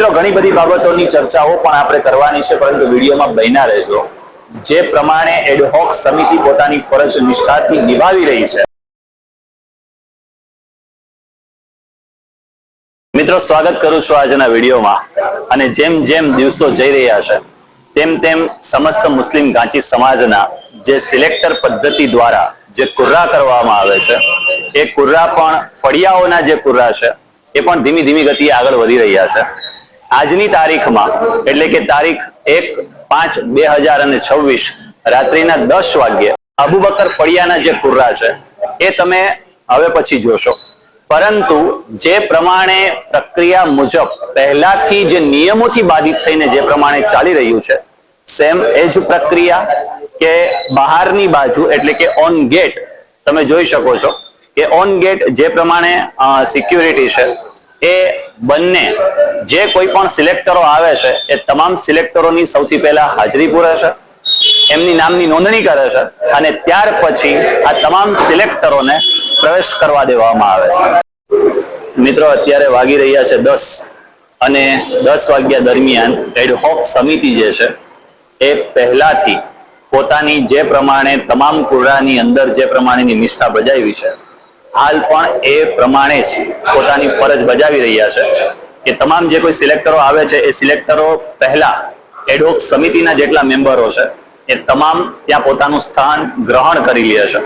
મિત્રો ઘણી બધી બાબતોની ચર્ચાઓ પણ આપણે કરવાની છે, પરંતુ વિડીયોમાં બન્યા રહેજો। જે પ્રમાણે એડહોક સમિતિ પોતાની ફરજ નિષ્ઠાથી નિભાવી રહી છે। મિત્રો સ્વાગત કરું છું આજના વિડીયોમાં। અને જેમ જેમ દિવસો જઈ રહ્યા છે તેમ તેમ સમસ્ત મુસ્લિમ ગાંચી સમાજના જે સિલેક્ટર પદ્ધતિ દ્વારા જે કુર્રા કરવામાં આવે છે એ કુર્રા પણ ફળિયાઓના જે કુર્રા છે એ પણ ધીમી ધીમી ગતિએ આગળ વધી રહ્યા છે। આજની તારીખમાં એટલે કે તારીખ 1/5/2026 રાત્રિના 10 વાગ્યે અબુબકર ફળિયાના જે કુર્રા છે એ તમે હવે પછી જોશો। પરંતુ જે પ્રમાણે પ્રક્રિયા મુજબ પહેલાથી જે નિયમોથી બાધિત થઈને જે પ્રમાણે ચાલી રહ્યું છે સેમ એ જ પ્રક્રિયા કે બહારની બાજુ એટલે કે ઓન ગેટ તમે જોઈ શકો છો કે ઓન ગેટ જે પ્રમાણે સિક્યુરિટી છે એ બંને જે કોઈ પણ સિલેક્ટરો આવે છે એ તમામ સિલેક્ટરોની સૌથી પહેલા હાજરી પૂરે છે, એમની નામની નોંધણી કરે છે અને ત્યાર પછી આ તમામ સિલેક્ટરોને પ્રવેશ કરવા દેવામાં આવે છે। મિત્રો અત્યારે વાગી રહ્યા છે 10 અને 10 વાગ્યા દરમિયાન એડહોક સમિતિ જે છે એ પહેલાથી પોતાની જે પ્રમાણે તમામ કુર્રાની અંદર જે પ્રમાણેની નિષ્ઠા બજાવી છે હાલ પણ એ પ્રમાણે જ પોતાની ફરજ બજાવી રહ્યા છે કે તમામ જે કોઈ સિલેક્ટરો આવે છે એ સિલેક્ટરો પહેલા એડહોક સમિતિના જેટલા મેમ્બરો છે એ તમામ ત્યાં પોતાનું સ્થાન ગ્રહણ કરી લે છે।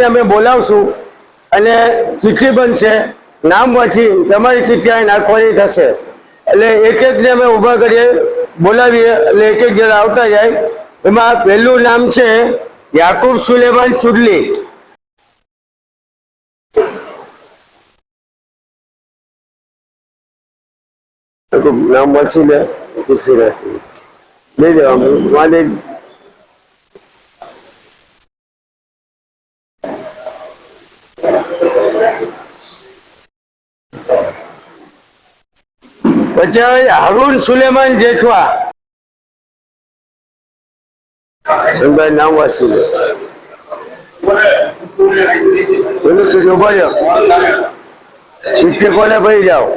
અમે બોલાવશું અને ચિઠ્ઠી બનશે, નામ વાંચી તમારી ચિઠ્ઠી અહીં નાખવાની થશે। એટલે એક એકને અમે ઊભા કરીએ, બોલાવીએ એટલે એક એક જણા આવતા જાય। એમાં પહેલું નામ છે યાકુબ સુલેમાન ચુડલી। નામ વાંચી લે, ચિઠ્ઠી રાખી લઈ દેવાનું માલિક। પછી હારૂન સુલેમાન જેઠવા, નામ વાંચી લે, ઉભા જાઓ, ચિઠ્ઠી કોને ભરી જાઓ।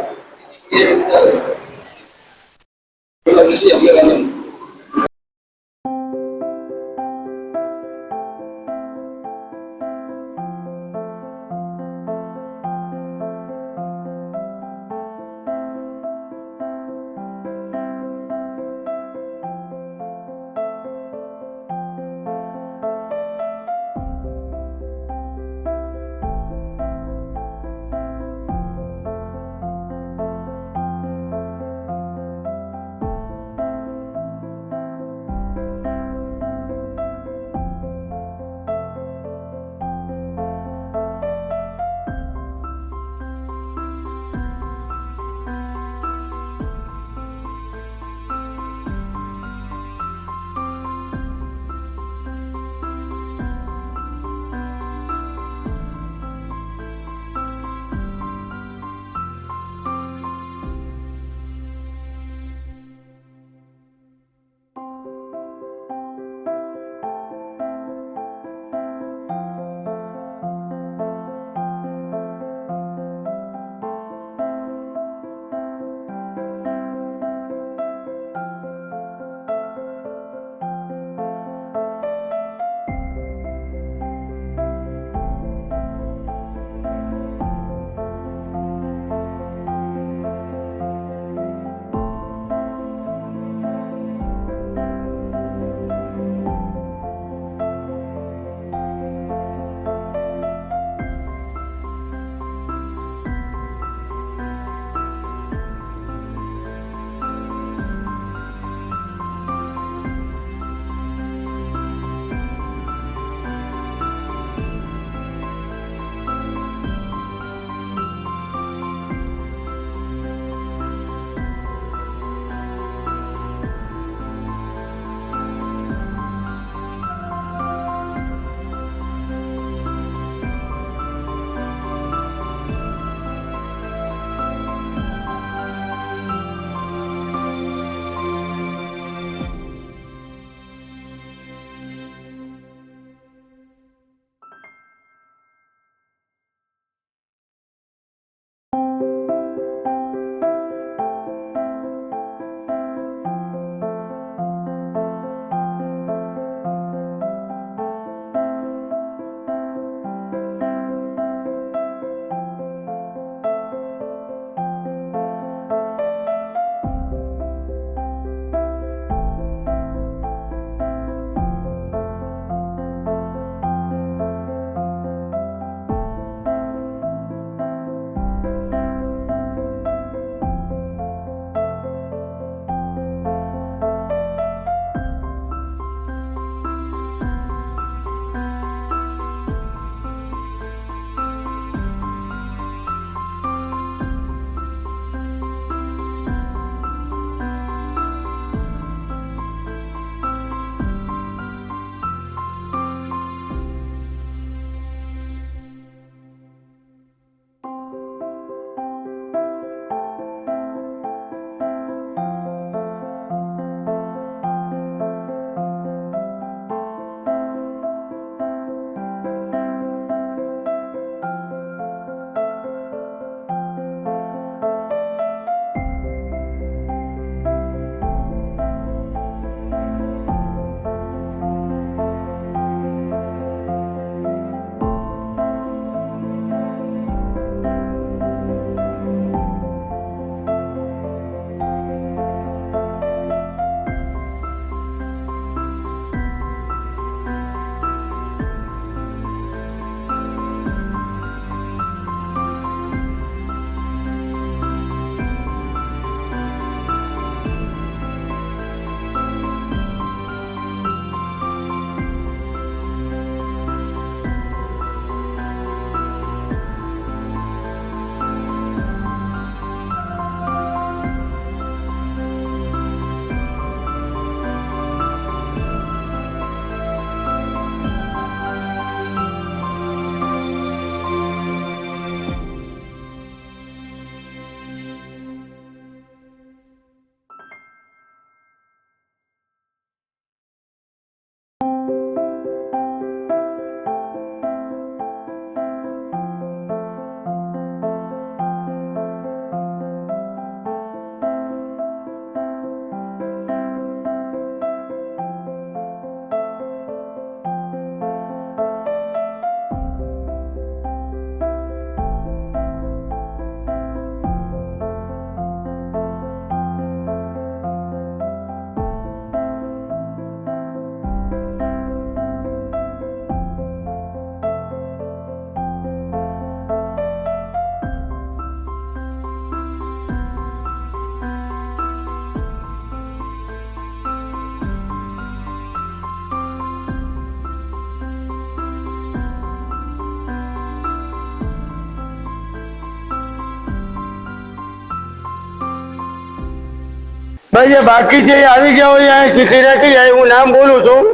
ભાઈ જે બાકી છે એ આવી ગયા હોય અહીંયા ચિઠ્ઠી રાખી જાય. હું નામ બોલું છું,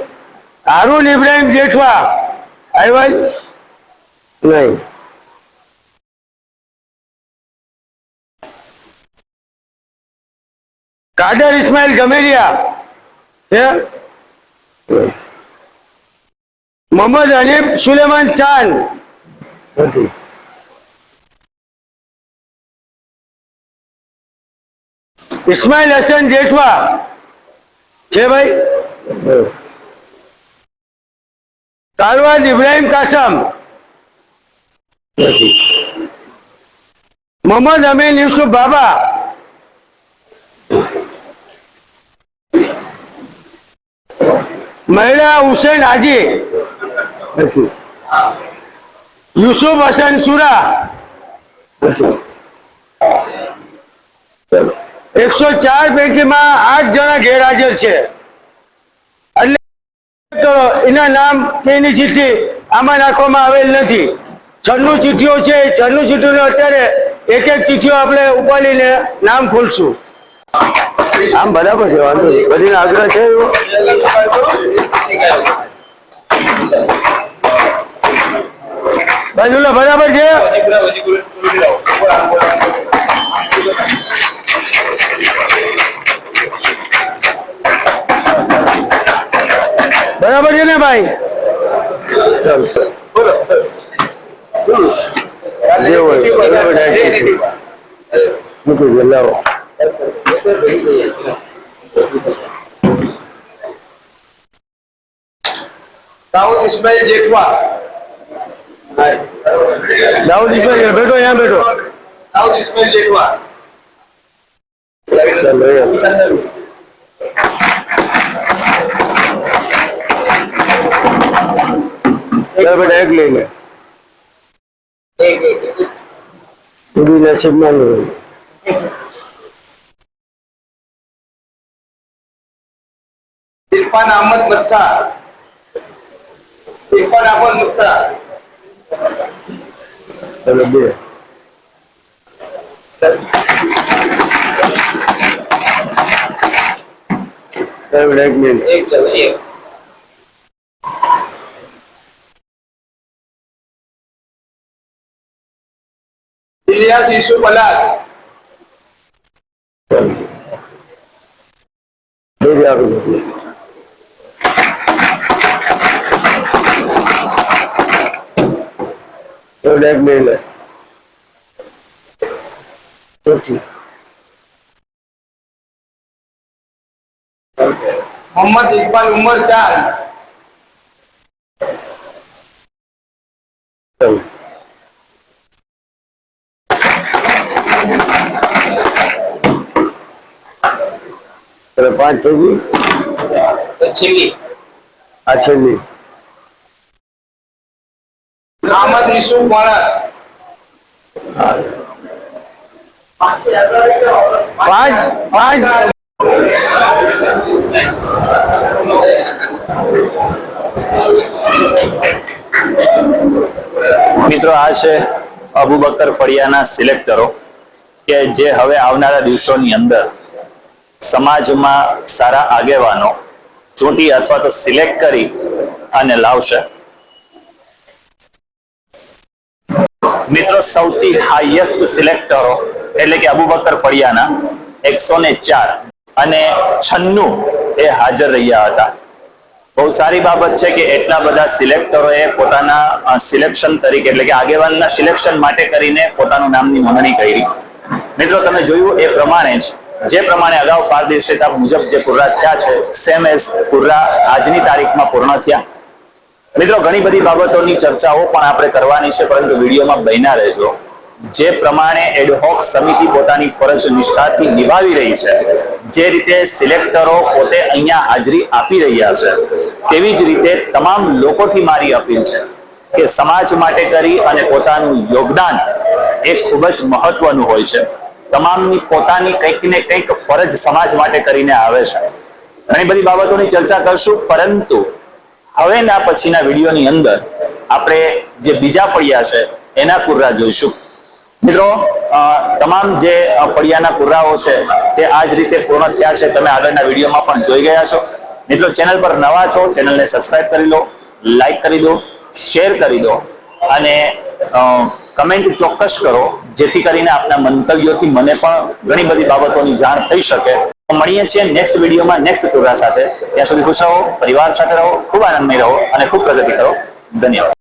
હારૂન ઇબ્રાહિમ જેઠવા. આવ્યા નહીં. કાદર ઇસ્માઇલ જમેરિયા છે. મોહમ્મદ હનીફ સુલેમાન ચાંદ નથી. ઇસ્માઇલ હસન જેઠવા છે ભાઈ. કાલવાદ ઇબ્રાહિમ કાસમ નથી. મોહમ્મદ અમીન યુસુફ બાબા. મહિલા હુસૈન હાજી નથી. યુસુફ હસન સુરા નથી. 104 પૈકીમાં 8 જણા ગેરહાજર છે. એટલે એના નામ કે એની ચિઠ્ઠી આમાં નાખવામાં આવેલ નથી. 96 ચિઠ્ઠીઓ છે. 96 ચિઠ્ઠીઓ અત્યારે એક એક ચિઠ્ઠીઓ આપણે ઉપાડીને નામ ખોલશું. આમ બરાબર છે, વાંધો નહીં. બધીનો આગ્રહ છે એવો. બાજુલા બરાબર છે. બરાબર છે ને ભાઈ? જે હોય મૂકી દે. લાવો. દાઉદ ઇસ્માઇલ જેઠવા. દાઉદ ઇસ્માઇલ બેઠો, અહીંયા બેઠો. દાઉદ ઇસ્માઇલ જેઠવા. બેટા એક લઈ લે. નસીબમાં નહીં. ઇરફાન અહમદ મત્તા. ઇરફાન અહમદ મત્તા. ચલો બે. એક મિનિટ. એક લેવલ. ઇલિયાસ યુસુફ અલાદ. બે આપી દો. એક મિનિટ. મોહમ્મદ ઇકબાલ ઉમર ચાંદ. ચલો 5 થઈ ગઈ. છેલ્લી આ છેલ્લી. અહમદ યુસુફ વાળા. 5 મિત્રો, આ છે અબુબકર ફળિયાના સિલેક્ટરો કે જે હવે આવનારા દિવસોની અંદર સમાજમાં સારા આગેવાનો ચૂંટી અથવા તો સિલેક્ટ કરી અને લાવશે. મિત્રો, સૌથી હાઈએસ્ટ સિલેક્ટરો એટલે કે અબુબકર ફળિયાના 104 અને 96 એ હાજર રહ્યા હતા. બહુ સારી બાબત છે કે એટલા બધા સિલેક્ટરોએ પોતાના સિલેક્શન તરીકે એટલે કે આગેવાનના સિલેક્શન માટે કરીને પોતાનું નામની નોંધણી કરી. મિત્રો, તમે જોયું એ પ્રમાણે જ જે પ્રમાણે અગાઉ પારદર્શિતા મુજબ જે પૂરા થયા છે સેમ એઝ પૂરા આજની તારીખમાં પૂર્ણ થયા. મિત્રો, ઘણી બધી બાબતોની ચર્ચાઓ પણ આપણે કરવાની છે, પરંતુ વિડીયોમાં બન્યા રહેજો. જે પ્રમાણે એડહોક સમિતિ પોતાની ફરજ નિષ્ઠાથી નિભાવી રહી છે, જે રીતે સિલેક્ટરો પોતે અહીંયા હાજરી આપી રહ્યા છે, તેવી જ રીતે તમામ લોકોથી મારી અપીલ છે કે સમાજ માટે કરી અને પોતાનું યોગદાન એ ખૂબ જ મહત્વનું હોય છે. તમામની પોતાની કંઈક ને કંઈક ફરજ સમાજ માટે કરીને આવે છે. ઘણી બધી બાબતોની ચર્ચા કરશું, પરંતુ હવેના પછીના વિડીયોની અંદર આપણે જે બીજા ફળિયા છે એના કુર્રા જોઈશું. મિત્રો તમામ જે ફળિયાના કુર્રાઓ છે તે આ જ રીતે પૂર્ણ થયા છે. તમે આગળના વિડીયોમાં પણ જોઈ ગયા છો. મિત્રો ચેનલ પર નવા છો, ચેનલને સબસ્ક્રાઇબ કરી લો, લાઈક કરી દો, શેર કરી દો અને કમેન્ટ ચોક્કસ કરો, જેથી કરીને આપના મંતવ્યોથી મને પણ ઘણી બધી બાબતોની જાણ થઈ શકે. મળીએ છીએ નેક્સ્ટ વિડીયોમાં નેક્સ્ટ કુર્રા સાથે. ત્યાં સુધી ખુશ રહો, પરિવાર સાથે રહો, ખૂબ આનંદમય રહો અને ખૂબ પ્રગતિ કરો. ધન્યવાદ.